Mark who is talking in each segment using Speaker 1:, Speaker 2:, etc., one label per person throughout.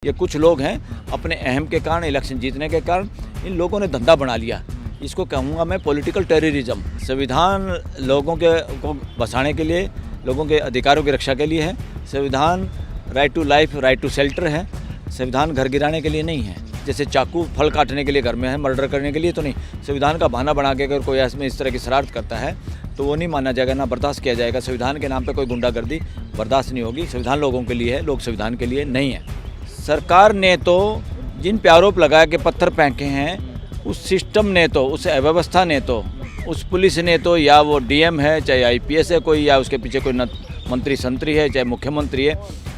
Speaker 1: ये कुछ लोग हैं अपने अहम के कारण, इलेक्शन जीतने के कारण इन लोगों ने धंधा बना लिया। इसको कहूँगा मैं पॉलिटिकल टेररिज्म। संविधान लोगों को बसाने के लिए, लोगों के अधिकारों की रक्षा के लिए है। संविधान right to life, right to shelter है। संविधान घर गिराने के लिए नहीं है। जैसे चाकू फल काटने के लिए घर में है, मर्डर करने के लिए तो नहीं। संविधान का बहाना बना के अगर कोई इसमें इस तरह की शरारत करता है तो वो नहीं माना जाएगा, ना बर्दाश्त किया जाएगा। संविधान के नाम पे कोई गुंडागर्दी बर्दाश्त नहीं होगी। संविधान लोगों के लिए है, लोग संविधान के लिए नहीं है। सरकार ने तो जिन पे आरोप लगा के पत्थर फेंके हैं, उस सिस्टम ने तो, उस अव्यवस्था ने तो, उस पुलिस ने तो, या वो डीएम है, चाहे आईपीएस है कोई, या उसके पीछे कोई मंत्री संतरी है, चाहे मुख्यमंत्री है,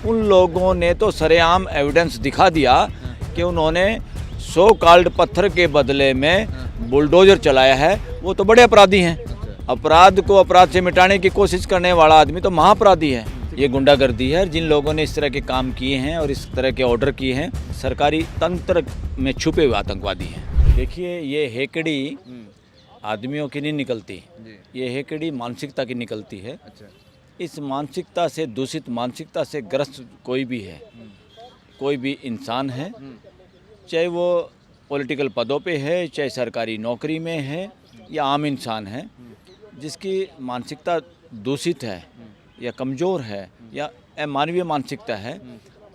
Speaker 1: उन लोगों ने तो सरेआम एविडेंस दिखा दिया कि उन्होंने 100 कॉल्ड पत्थर के बदले में बुलडोजर चलाया है। वो तो बड़े अपराधी हैं। अपराध को अपराध से मिटाने की कोशिश करने वाला आदमी तो महाअपराधी है। ये गुंडागर्दी है। जिन लोगों ने इस तरह के काम किए हैं और इस तरह के ऑर्डर किए हैं, सरकारी तंत्र में छुपे हुए आतंकवादी हैं। देखिए, ये हेकड़ी आदमियों की नहीं निकलती, ये हेकड़ी मानसिकता की निकलती है। इस मानसिकता से, दूषित मानसिकता से ग्रस्त कोई भी है, कोई भी इंसान है, चाहे वो पॉलिटिकल पदों पे है, चाहे सरकारी नौकरी में है, या आम इंसान है, जिसकी मानसिकता दूषित है या कमज़ोर है या अमानवीय मानसिकता है,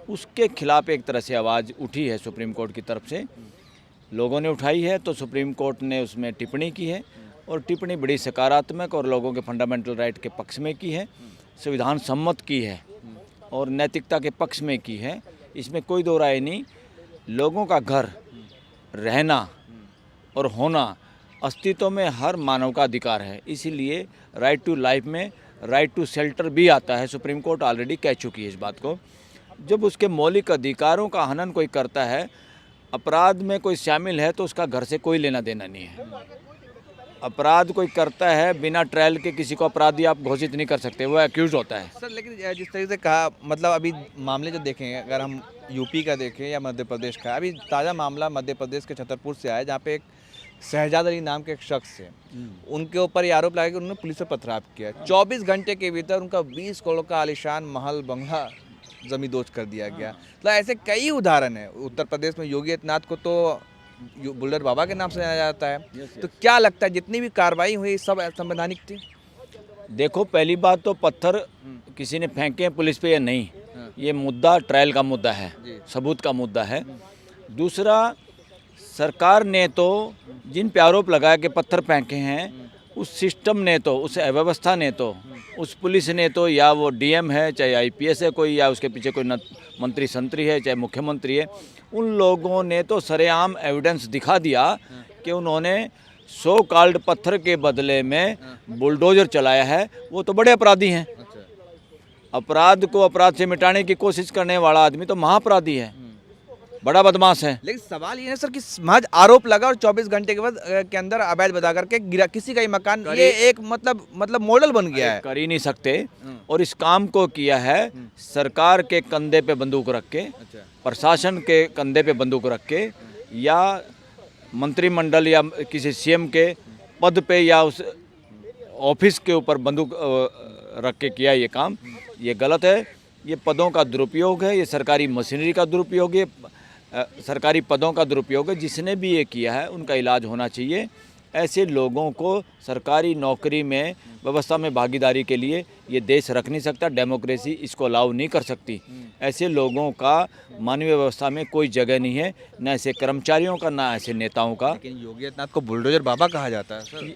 Speaker 1: उसके खिलाफ एक तरह से आवाज़ उठी है सुप्रीम कोर्ट की तरफ से। लोगों ने उठाई है तो सुप्रीम कोर्ट ने उसमें टिप्पणी की है, और टिप्पणी बड़ी सकारात्मक और लोगों के फंडामेंटल राइट के पक्ष में की है, संविधान सम्मत की है और नैतिकता के पक्ष में की है। इसमें कोई दो राय नहीं। लोगों का घर, रहना और होना, अस्तित्व में हर मानव का अधिकार है। इसीलिए राइट टू लाइफ में राइट टू शेल्टर भी आता है। सुप्रीम कोर्ट ऑलरेडी कह चुकी है इस बात को। जब उसके मौलिक अधिकारों का हनन कोई करता है, अपराध में कोई शामिल है, तो उसका घर से कोई लेना देना नहीं है। अपराध कोई करता है, बिना ट्रायल के किसी को अपराधी आप घोषित नहीं कर सकते, वो एक्यूज होता है।
Speaker 2: सर, लेकिन जिस तरीके से कहा, मतलब अभी मामले जो देखें, अगर हम यूपी का देखें या मध्य प्रदेश का, अभी ताज़ा मामला मध्य प्रदेश के छतरपुर से आया, जहाँ पे एक शहजाद अली नाम के एक शख्स है, उनके ऊपर ये आरोप लगा कि उन्होंने पुलिस पर पथराव किया। 24 घंटे के भीतर उनका 20 करोड़ का आलीशान महल बंगला जमींदोज कर दिया गया। तो ऐसे कई उदाहरण हैं। उत्तर प्रदेश में योगी आदित्यनाथ को तो बुल्डर बाबा के नाम से जाना जाता है। तो क्या लगता है जितनी भी कार्रवाई हुई सब संवैधानिक थी?
Speaker 1: देखो, पहली बात तो पत्थर किसी ने फेंके हैं पुलिस पे या नहीं, ये मुद्दा ट्रायल का मुद्दा है, सबूत का मुद्दा है। दूसरा, सरकार ने तो जिन पे आरोप लगा के पत्थर फेंके हैं, उस सिस्टम ने तो, उस अव्यवस्था ने तो, उस पुलिस ने तो, या वो डीएम है, चाहे आईपीएस है कोई, या उसके पीछे कोई मंत्री संतरी है, चाहे मुख्यमंत्री है, उन लोगों ने तो सरेआम एविडेंस दिखा दिया कि उन्होंने 100 कॉल्ड पत्थर के बदले में बुलडोजर चलाया है। वो तो बड़े अपराधी हैं। अपराध को अपराध से मिटाने की कोशिश करने वाला आदमी तो महाअपराधी है, बड़ा बदमाश है।
Speaker 2: लेकिन सवाल ये है सर कि महज आरोप लगा और 24 घंटे के बाद के अंदर अवैध बता करके गिरा किसी का ही मकान, ये एक मतलब मॉडल बन गया है।
Speaker 1: कर ही नहीं सकते। और इस काम को किया है सरकार के कंधे पे बंदूक रख के, प्रशासन के कंधे पे बंदूक रख के, या मंत्रिमंडल या किसी सीएम के पद पे या उस ऑफिस के ऊपर बंदूक रख के किया ये काम। ये गलत है। ये पदों का दुरुपयोग है, ये सरकारी मशीनरी का दुरुपयोग है, सरकारी पदों का दुरुपयोग है। जिसने भी ये किया है उनका इलाज होना चाहिए। ऐसे लोगों को सरकारी नौकरी में, व्यवस्था में भागीदारी के लिए ये देश रख नहीं सकता। डेमोक्रेसी इसको अलाउ नहीं कर सकती। ऐसे लोगों का मानवीय व्यवस्था में कोई जगह नहीं है, न ऐसे कर्मचारियों का, ना ऐसे नेताओं का।
Speaker 2: लेकिन योगी आदित्यनाथ को बुलडोजर बाबा कहा जाता है सर।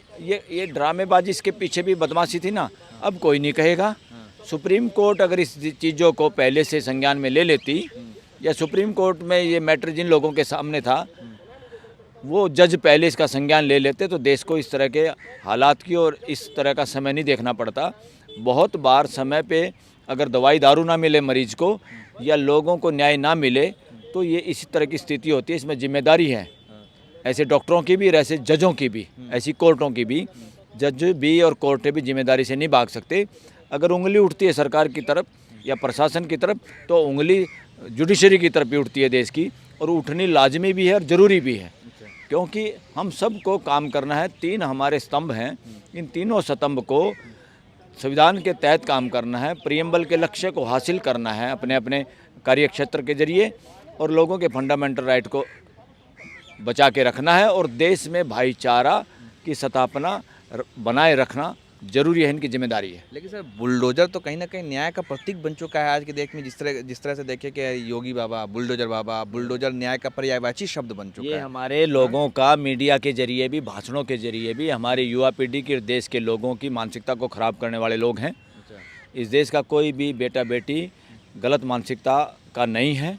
Speaker 1: ये ड्रामेबाजी, इसके पीछे भी बदमाशी थी ना, अब कोई नहीं कहेगा। सुप्रीम कोर्ट अगर इस चीज़ों को पहले से संज्ञान में ले लेती, या सुप्रीम कोर्ट में ये मैटर जिन लोगों के सामने था वो जज पहले इसका संज्ञान ले लेते, तो देश को इस तरह के हालात की और इस तरह का समय नहीं देखना पड़ता। बहुत बार समय पे अगर दवाई दारू ना मिले मरीज को, या लोगों को न्याय ना मिले, तो ये इसी तरह की स्थिति होती है। इसमें जिम्मेदारी है ऐसे डॉक्टरों की भी, ऐसे जजों की भी, ऐसी कोर्टों की भी। जज भी और कोर्टें भी जिम्मेदारी से नहीं भाग सकते। अगर उंगली उठती है सरकार की तरफ या प्रशासन की तरफ, तो उंगली जुडिशरी की तरफ भी उठती है देश की, और उठनी लाजमी भी है और ज़रूरी भी है। क्योंकि हम सबको काम करना है। 3 हमारे स्तंभ हैं, इन तीनों स्तंभ को संविधान के तहत काम करना है, प्रियम्बल के लक्ष्य को हासिल करना है अपने अपने कार्यक्षेत्र के जरिए, और लोगों के फंडामेंटल राइट को बचा के रखना है और देश में भाईचारा की स्थापना बनाए रखना जरूरी है, इनकी जिम्मेदारी है।
Speaker 2: लेकिन सर बुलडोजर तो कहीं ना कहीं न्याय का प्रतीक बन चुका है आज के देश में। जिस तरह से देखिए कि योगी बाबा, बुलडोजर न्याय का पर्यायवाची शब्द बन चुका
Speaker 1: ये
Speaker 2: है।
Speaker 1: हमारे लोगों का मीडिया के जरिए भी, भाषणों के जरिए भी हमारी युवा पीढ़ी की, देश के लोगों की मानसिकता को ख़राब करने वाले लोग हैं। इस देश का कोई भी बेटा बेटी गलत मानसिकता का नहीं है।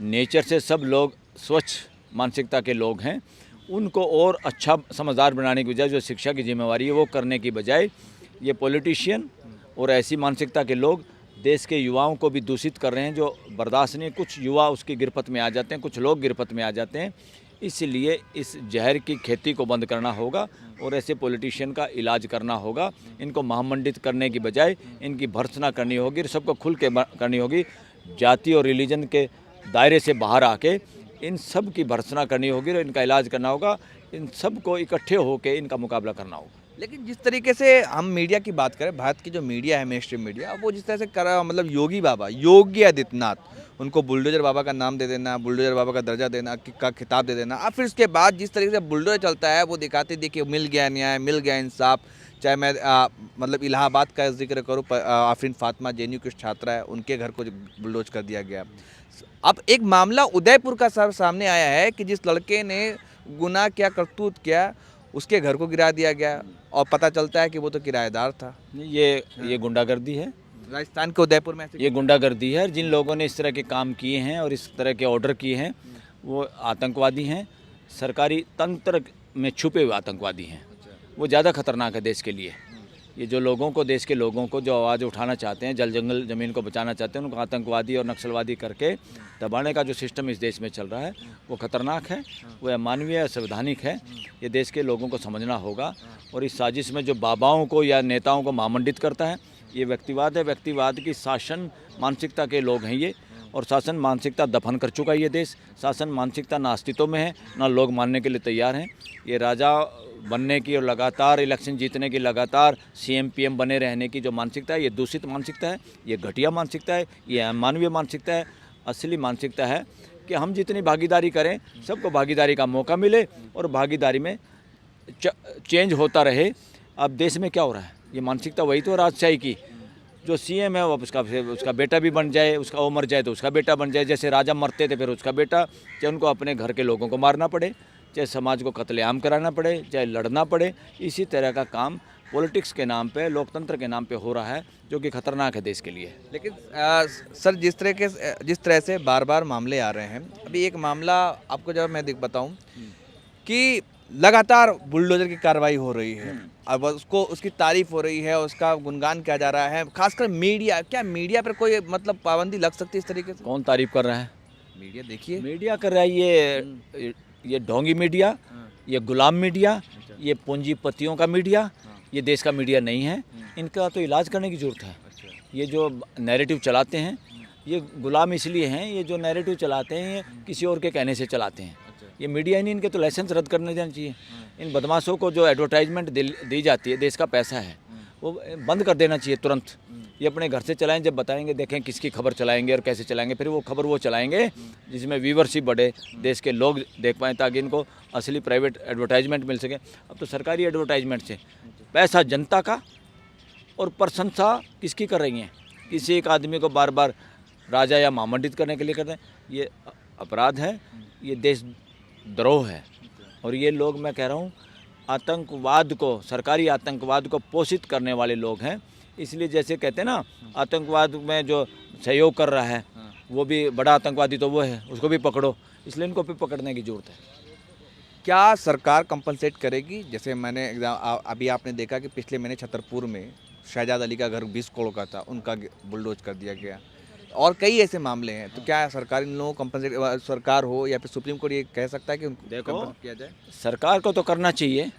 Speaker 1: नेचर से सब लोग स्वच्छ मानसिकता के लोग हैं। उनको और अच्छा समझदार बनाने की बजाय जो शिक्षा की जिम्मेवारी है वो करने की बजाय ये पॉलिटिशियन और ऐसी मानसिकता के लोग देश के युवाओं को भी दूषित कर रहे हैं, जो बर्दाश्त नहीं। कुछ युवा उसकी गिरफ्त में आ जाते हैं, कुछ लोग गिरफ्त में आ जाते हैं। इसलिए इस जहर की खेती को बंद करना होगा और ऐसे पॉलिटिशियन का इलाज करना होगा। इनको महामंडित करने की बजाय इनकी भर्त्सना करनी होगी, सबको खुल के करनी होगी। जाति और रिलीजन के दायरे से बाहर आके इन सब की भर्त्सना करनी होगी और इनका इलाज करना होगा। इन सब को इकट्ठे होकर इनका मुकाबला करना होगा।
Speaker 2: लेकिन जिस तरीके से हम मीडिया की बात करें, भारत की जो मीडिया है, मेन स्ट्रीम मीडिया, वो जिस तरह से कर रहा, मतलब योगी आदित्यनाथ, उनको बुलडोजर बाबा का नाम दे देना, बुलडोजर बाबा का दर्जा देना, का खिताब दे देना, और फिर उसके बाद जिस तरीके से बुलडोजर चलता है वो दिखाते देखिए मिल गया न्याय, मिल गया इंसाफ। चाहे मैं मतलब इलाहाबाद का जिक्र करूँ, आफरीन फातिमा जेएनयू की छात्रा है, उनके घर को बुलडोज कर दिया गया। अब एक मामला उदयपुर का सामने आया है कि जिस लड़के ने गुनाह किया, करतूत किया, उसके घर को गिरा दिया गया और पता चलता है कि वो तो किराएदार था।
Speaker 1: ये गुंडागर्दी है।
Speaker 2: राजस्थान के उदयपुर में
Speaker 1: ये गुंडागर्दी है। जिन लोगों ने इस तरह के काम किए हैं और इस तरह के ऑर्डर किए हैं वो आतंकवादी हैं, सरकारी तंत्र में छुपे हुए आतंकवादी हैं। वो ज़्यादा खतरनाक है देश के लिए। ये जो लोगों को, देश के लोगों को जो आवाज़ उठाना चाहते हैं, जल जंगल ज़मीन को बचाना चाहते हैं, उनको आतंकवादी और नक्सलवादी करके दबाने का जो सिस्टम इस देश में चल रहा है वो खतरनाक है, वो अमानवीय, असंवैधानिक है। ये देश के लोगों को समझना होगा। और इस साजिश में जो बाबाओं को या नेताओं को महामंडित करता है, ये व्यक्तिवाद है। व्यक्तिवाद की शासन मानसिकता के लोग हैं ये, और शासन मानसिकता दफन कर चुका है ये देश। शासन मानसिकता ना अस्तित्व में है, ना लोग मानने के लिए तैयार हैं। ये राजा बनने की और लगातार इलेक्शन जीतने की, लगातार सीएम पीएम बने रहने की जो मानसिकता है, ये दूषित मानसिकता है, ये घटिया मानसिकता है, ये अमानवीय मानसिकता है। असली मानसिकता है कि हम जितनी भागीदारी करें, सबको भागीदारी का मौका मिले और भागीदारी में चेंज होता रहे। अब देश में क्या हो रहा है, ये मानसिकता वही तो राजशाही की। जो सीएम है वो उसका बेटा भी बन जाए, उसका वो मर जाए तो उसका बेटा बन जाए। जैसे राजा मरते थे फिर उसका बेटा, चाहे उनको अपने घर के लोगों को मारना पड़े, चाहे समाज को कत्लेआम कराना पड़े, चाहे लड़ना पड़े। इसी तरह का काम पॉलिटिक्स के नाम पे, लोकतंत्र के नाम पे हो रहा है, जो कि खतरनाक है देश के लिए।
Speaker 2: लेकिन सर जिस तरह से बार बार मामले आ रहे हैं, अभी एक मामला आपको जब मैं बताऊं कि लगातार बुलडोजर की कार्रवाई हो रही है, अब उसकी तारीफ हो रही है, उसका गुणगान किया जा रहा है, खासकर मीडिया। क्या मीडिया पर कोई मतलब पाबंदी लग सकती है इस तरीके से?
Speaker 1: कौन तारीफ कर रहा है?
Speaker 2: मीडिया देखिए,
Speaker 1: मीडिया कर रहा है। ये ढोंगी मीडिया, ये गुलाम मीडिया, ये पूंजीपतियों का मीडिया, ये देश का मीडिया नहीं है। इनका तो इलाज करने की ज़रूरत है। ये जो नैरेटिव चलाते हैं, ये गुलाम इसलिए हैं, ये जो नैरेटिव चलाते हैं ये किसी और के कहने से चलाते हैं। ये मीडिया ही नहीं, इनके तो लाइसेंस रद्द करने देना चाहिए। इन बदमाशों को जो एडवर्टाइजमेंट दी जाती है, देश का पैसा है, वो बंद कर देना चाहिए तुरंत। ये अपने घर से चलाएं, जब बताएंगे देखें किसकी खबर चलाएंगे और कैसे चलाएंगे, फिर वो खबर वो चलाएंगे जिसमें व्यूवरशिप बढ़े, देश के लोग देख पाएँ, ताकि इनको असली प्राइवेट एडवर्टाइजमेंट मिल सके। अब तो सरकारी एडवर्टाइजमेंट से पैसा जनता का और प्रशंसा किसकी कर रही हैं? किसी एक आदमी को बार बार राजा या महामंडित करने के लिए करते हैं। ये अपराध है, ये देशद्रोह है। और ये लोग, मैं कह रहा हूँ, आतंकवाद को, सरकारी आतंकवाद को पोषित करने वाले लोग हैं। इसलिए जैसे कहते हैं ना, आतंकवाद में जो सहयोग कर रहा है वो भी बड़ा आतंकवादी तो वो है, उसको भी पकड़ो। इसलिए इनको भी पकड़ने की ज़रूरत है।
Speaker 2: क्या सरकार कंपनसेट करेगी? जैसे मैंने अभी आपने देखा कि पिछले महीने छतरपुर में शहजाद अली का घर 20 करोड़ का था, उनका बुलडोज कर दिया गया, और कई ऐसे मामले हैं। तो क्या सरकार इन लोगों को कंपनसेट, सरकार हो या फिर सुप्रीम कोर्ट, ये कह सकता है कि उनको
Speaker 1: देखो
Speaker 2: किया जाए?
Speaker 1: सरकार को तो करना चाहिए।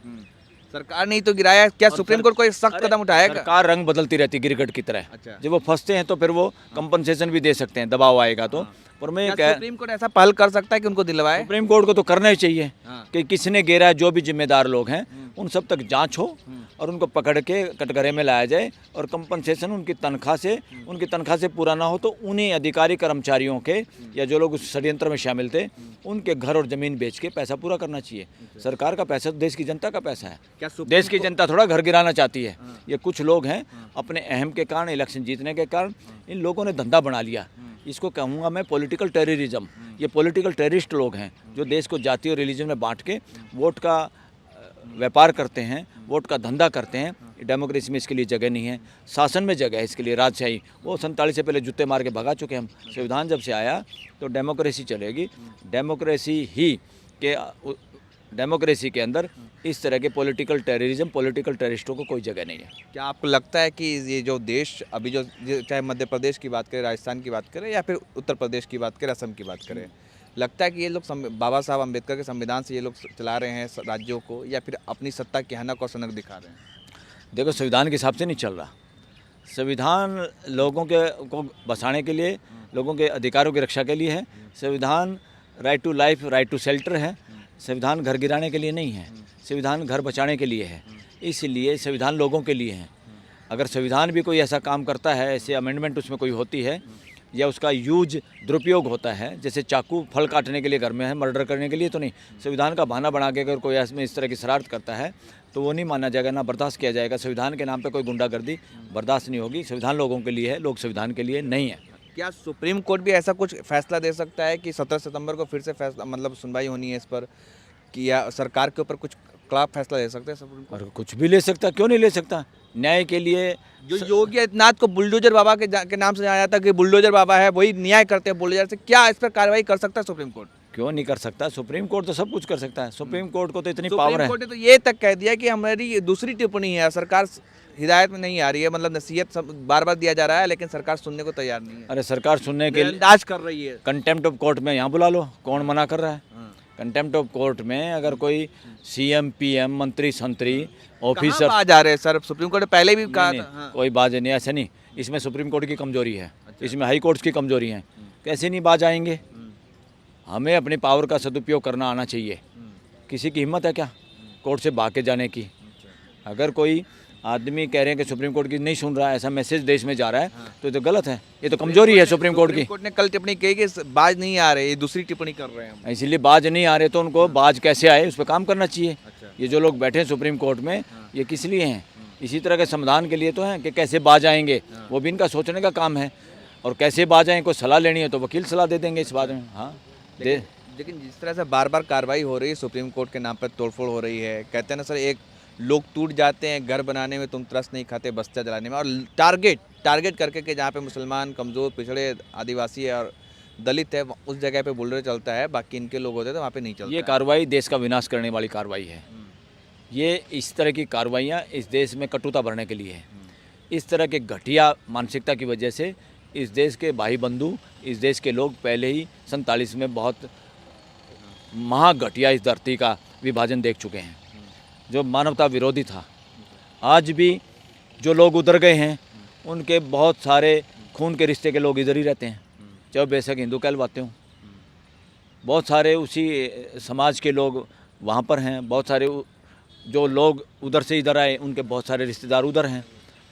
Speaker 2: सरकार ने ही तो गिराया, क्या सुप्रीम कोर्ट कोई सख्त कदम उठाएगा?
Speaker 1: सरकार रंग बदलती रहती गिरगट की तरह।
Speaker 2: अच्छा।
Speaker 1: जब वो फंसते हैं तो फिर वो कंपनसेशन भी दे सकते हैं, दबाव आएगा तो। पर मैं ये
Speaker 2: क्या
Speaker 1: कह
Speaker 2: सुप्रीम कोर्ट ऐसा पहल कर सकता है कि उनको दिलवाए?
Speaker 1: सुप्रीम कोर्ट को तो करना ही चाहिए
Speaker 2: हाँ।
Speaker 1: कि किसने गिरा है, जो भी जिम्मेदार लोग हैं उन सब तक जांच हो और उनको पकड़ के कटघरे में लाया जाए और कंपनसेशन उनकी तनख्वाह से पूरा ना हो तो उन्हीं अधिकारी कर्मचारियों के या जो लोग उस षड्यंत्र में शामिल थे उनके घर और ज़मीन बेच के पैसा पूरा करना चाहिए। सरकार का पैसा तो देश की जनता का पैसा है।
Speaker 2: क्या सुप्रीम
Speaker 1: देश की जनता थोड़ा घर गिराना चाहती है। ये कुछ लोग हैं अपने अहम के कारण, इलेक्शन जीतने के कारण इन लोगों ने धंधा बना लिया। इसको कहूँगा मैं पॉलिटिकल टेररिज्म। ये पॉलिटिकल टेररिस्ट लोग हैं जो देश को जाति और रिलीजन में बांट के वोट का व्यापार करते हैं, वोट का धंधा करते हैं। डेमोक्रेसी में इसके लिए जगह नहीं है, शासन में जगह है इसके लिए। राजशाही वो 47 से पहले जूते मार के भगा चुके हम। संविधान जब से आया तो डेमोक्रेसी चलेगी। डेमोक्रेसी के अंदर इस तरह के पॉलिटिकल टेररिज्म, पॉलिटिकल टेररिस्टों को कोई जगह नहीं है।
Speaker 2: क्या आपको लगता है कि ये जो देश अभी जो चाहे मध्य प्रदेश की बात करें, राजस्थान की बात करें या फिर उत्तर प्रदेश की बात करें, असम की बात करें, लगता है कि ये लोग बाबा साहब अम्बेडकर के संविधान से ये लोग चला रहे हैं राज्यों को या फिर अपनी सत्ता की हनक और सनक दिखा रहे हैं?
Speaker 1: देखो, संविधान के हिसाब से नहीं चल रहा। संविधान लोगों को बसाने के लिए, लोगों के अधिकारों की रक्षा के लिए है। संविधान right to life, right to shelter है। संविधान घर गिराने के लिए नहीं है, संविधान घर बचाने के लिए है। इसलिए संविधान लोगों के लिए है। अगर संविधान भी कोई ऐसा काम करता है, ऐसे अमेंडमेंट उसमें कोई होती है या उसका यूज दुरुपयोग होता है, जैसे चाकू फल काटने के लिए घर में है, मर्डर करने के लिए तो नहीं। संविधान का बहाना बना के अगर कोई इसमें इस तरह की शरारत करता है तो वो नहीं माना जाएगा, ना बर्दाश्त किया जाएगा। संविधान के नाम पे कोई गुंडागर्दी बर्दाश्त नहीं होगी। संविधान लोगों के लिए है, लोग संविधान के लिए नहीं है।
Speaker 2: क्या सुप्रीम कोर्ट भी ऐसा कुछ फैसला दे सकता है कि 17 सितंबर को फिर से फैसला मतलब सुनवाई होनी है इस पर, कि या सरकार के ऊपर कुछ खिलाफ फैसला ले सकते हैं सुप्रीम कोर्ट?
Speaker 1: और कुछ भी ले सकता, क्यों नहीं ले सकता। न्याय के लिए
Speaker 2: जो योगी आदित्यनाथ को बुलडोजर बाबा के नाम से जाना जाता है कि बुलडोजर बाबा है, वही न्याय करते हैं बुलडोजर से, क्या इस पर कार्रवाई कर सकता है सुप्रीम कोर्ट?
Speaker 1: क्यों नहीं कर सकता। सुप्रीम कोर्ट तो सब कुछ कर सकता है। सुप्रीम कोर्ट को तो इतनी
Speaker 2: सुप्रीम
Speaker 1: पावर है।
Speaker 2: कोर्ट ने तो ये तक कह दिया कि हमारी दूसरी टिप्पणी है, सरकार हिदायत में नहीं आ रही है, मतलब नसीहत बार बार दिया जा रहा है लेकिन सरकार सुनने को तैयार नहीं है,
Speaker 1: अरे सरकार सुनने के लिए
Speaker 2: अंदाज कर रही है।
Speaker 1: कंटेम्प्ट ऑफ कोर्ट में यहाँ बुला लो, कौन मना कर रहा है। कंटेम्प्ट ऑफ कोर्ट में अगर कोई सीएम, पीएम, मंत्री, संतरी, ऑफिसर
Speaker 2: बाज आ रहे हैं सर, सुप्रीम कोर्ट ने पहले भी कहा
Speaker 1: नहीं,
Speaker 2: था। हाँ।
Speaker 1: कोई बाज नहीं, ऐसा नहीं। इसमें सुप्रीम कोर्ट की कमजोरी है, इसमें हाई कोर्ट की कमजोरी है। कैसे नहीं बाज आएंगे। हमें अपनी पावर का सदुपयोग करना आना चाहिए। किसी की हिम्मत है क्या कोर्ट से भाग के जाने की। अगर कोई आदमी कह रहे हैं कि सुप्रीम कोर्ट की नहीं सुन रहा है, ऐसा मैसेज देश में जा रहा है तो ये तो गलत है। ये तो कमजोरी है सुप्रीम कोर्ट की।
Speaker 2: कोर्ट ने कल टिप्पणी की कि बाज नहीं आ रहे, ये दूसरी टिप्पणी कर रहे हैं हम।
Speaker 1: इसीलिए बाज नहीं आ रहे तो उनको बाज कैसे आए उस पर काम करना चाहिए। ये जो लोग बैठे हैं सुप्रीम कोर्ट में, ये किस लिए हैं? इसी तरह के समाधान के लिए तो हैं कि कैसे बाज आएंगे, वो भी इनका सोचने का काम है। और कैसे बाज आएँ, कोई सलाह लेनी है तो वकील सलाह दे देंगे इस बारे में। हाँ दे।
Speaker 2: लेकिन जिस तरह से बार बार कार्रवाई हो रही है, सुप्रीम कोर्ट के नाम पर तोड़फोड़ हो रही है, कहते हैं ना सर, एक लोग टूट जाते हैं घर बनाने में, तुम त्रस्त नहीं खाते बस्ता जलाने में, और टारगेट करके कि जहाँ पे मुसलमान, कमज़ोर, पिछड़े, आदिवासी है और दलित है, उस जगह पे बुलडोजर चलता है, बाकी इनके लोग होते हैं तो वहाँ पे नहीं चलता।
Speaker 1: ये कार्रवाई देश का विनाश करने वाली कार्रवाई है। ये इस तरह की कार्रवाइयाँ इस देश में कटुता भरने के लिए है। इस तरह के घटिया मानसिकता की वजह से इस देश के भाई बंधु, इस देश के लोग पहले ही 47 में बहुत महाघटिया इस धरती का विभाजन देख चुके हैं, जो मानवता विरोधी था। आज भी जो लोग उधर गए हैं उनके बहुत सारे खून के रिश्ते के लोग इधर ही रहते हैं, चाहे बेशक हिंदू कहलवाते हों। बहुत सारे उसी समाज के लोग वहाँ पर हैं। बहुत सारे जो लोग उधर से इधर आए उनके बहुत सारे रिश्तेदार उधर हैं।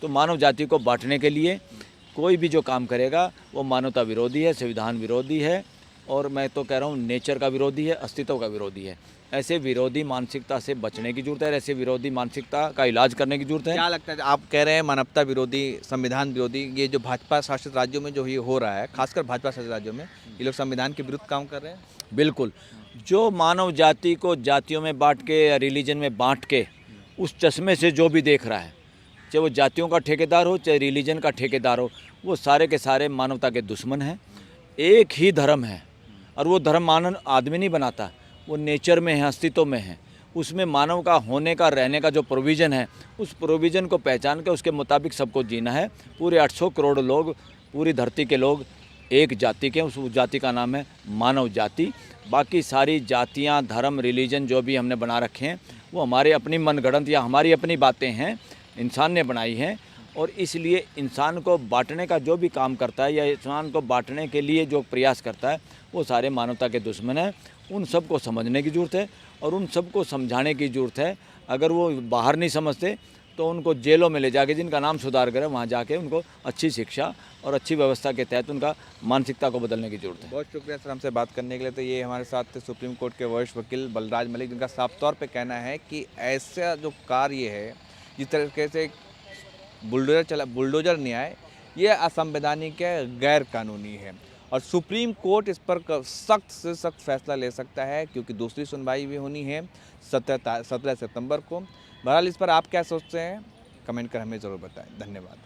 Speaker 1: तो मानव जाति को बांटने के लिए कोई भी जो काम करेगा वो मानवता विरोधी है, संविधान विरोधी है, और मैं तो कह रहा हूँ नेचर का विरोधी है, अस्तित्व का विरोधी है। ऐसे विरोधी मानसिकता से बचने की जरूरत है, ऐसे विरोधी मानसिकता का इलाज करने की जरूरत है।
Speaker 2: क्या लगता है, आप कह रहे हैं मानवता विरोधी, संविधान विरोधी, ये जो भाजपा शासित राज्यों में जो ये हो रहा है, खासकर भाजपा शासित राज्यों में, ये लोग संविधान के विरुद्ध काम कर रहे हैं?
Speaker 1: बिल्कुल। जो मानव जाति को जातियों में बांट के या रिलीजन में बांट के उस चश्मे से जो भी देख रहा है, चाहे वो जातियों का ठेकेदार हो चाहे रिलीजन का ठेकेदार हो, वो सारे के सारे मानवता के दुश्मन हैं। एक ही धर्म है और वो धर्म मानव आदमी नहीं बनाता, वो नेचर में है, अस्तित्व में है। उसमें मानव का होने का, रहने का जो प्रोविज़न है, उस प्रोविज़न को पहचान के उसके मुताबिक सबको जीना है। पूरे 800 करोड़ लोग, पूरी धरती के लोग एक जाति के, उस जाति का नाम है मानव जाति। बाकी सारी जातियां, धर्म, रिलीजन जो भी हमने बना रखे हैं वो हमारे अपनी मनगढ़ंत या हमारी अपनी बातें हैं, इंसान ने बनाई हैं। और इसलिए इंसान को बांटने का जो भी काम करता है या इंसान को बांटने के लिए जो प्रयास करता है वो सारे मानवता के दुश्मन हैं। उन सबको समझने की ज़रूरत है और उन सबको समझाने की ज़रूरत है। अगर वो बाहर नहीं समझते तो उनको जेलों में ले जाके, जिनका नाम सुधार करें, वहाँ जाके उनको अच्छी शिक्षा और अच्छी व्यवस्था के तहत उनका मानसिकता को बदलने की ज़रूरत है।
Speaker 2: बहुत शुक्रिया सर हमसे बात करने के लिए। तो ये हमारे साथ थे सुप्रीम कोर्ट के वरिष्ठ वकील बलराज मलिक, जिनका साफ तौर पे कहना है कि ऐसा जो कार्य है, जिस तरीके से बुलडोजर न्याय, ये असंवैधानिक है, गैर कानूनी है और सुप्रीम कोर्ट इस पर सख्त से सख्त फैसला ले सकता है, क्योंकि दूसरी सुनवाई भी होनी है 17 सितंबर को। बहरहाल इस पर आप क्या सोचते हैं, कमेंट कर हमें ज़रूर बताएं। धन्यवाद।